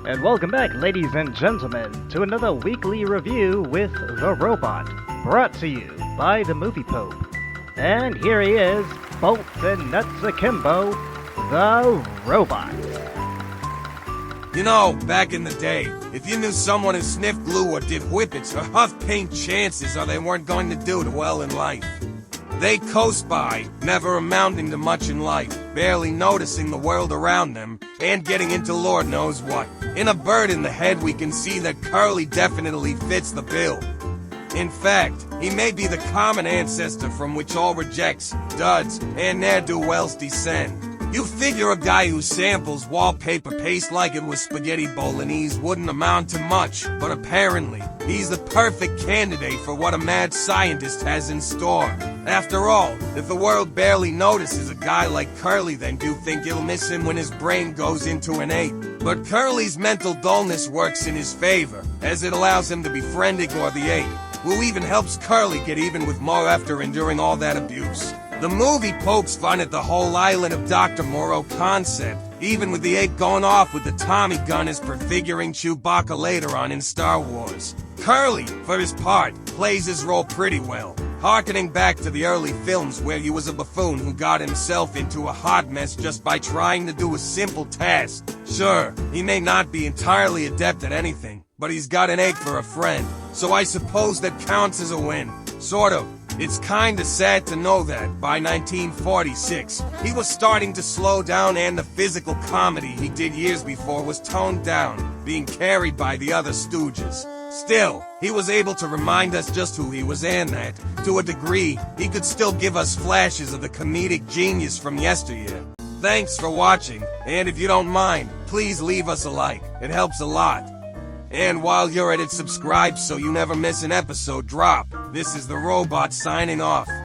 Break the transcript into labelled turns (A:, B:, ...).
A: And welcome back, ladies and gentlemen, to another weekly review with The Robot, brought to you by the Movie Pope. And here he is, bolts and nuts akimbo, The Robot.
B: You know, back in the day, if you knew someone who sniffed glue or did whippets or huffed paint, chances are they weren't going to do well in life. They coast by, never amounting to much in life, barely noticing the world around them, and getting into Lord knows what. In A Bird in the Head, we can see that Curly definitely fits the bill. In fact, he may be the common ancestor from which all rejects, duds, and ne'er-do-wells descend. You figure a guy who samples wallpaper paste like it was spaghetti bolognese wouldn't amount to much, but apparently, he's the perfect candidate for what a mad scientist has in store. After all, if the world barely notices a guy like Curly, then do think you'll miss him when his brain goes into an ape. But Curly's mental dullness works in his favor, as it allows him to befriend Igor the ape, who even helps Curly get even with Mo after enduring all that abuse. The movie pokes fun at the whole Island of Dr. Moreau concept, even with the ape going off with the Tommy gun as prefiguring Chewbacca later on in Star Wars. Curly, for his part, plays his role pretty well, harkening back to the early films where he was a buffoon who got himself into a hot mess just by trying to do a simple task. Sure, he may not be entirely adept at anything, but he's got an ape for a friend, so I suppose that counts as a win. Sort of. It's kinda sad to know that, by 1946, he was starting to slow down and the physical comedy he did years before was toned down, being carried by the other stooges. Still, he was able to remind us just who he was and that, to a degree, he could still give us flashes of the comedic genius from yesteryear. Thanks for watching, and if you don't mind, please leave us a like, it helps a lot. And while you're at it, subscribe so you never miss an episode drop. This is The Robot signing off.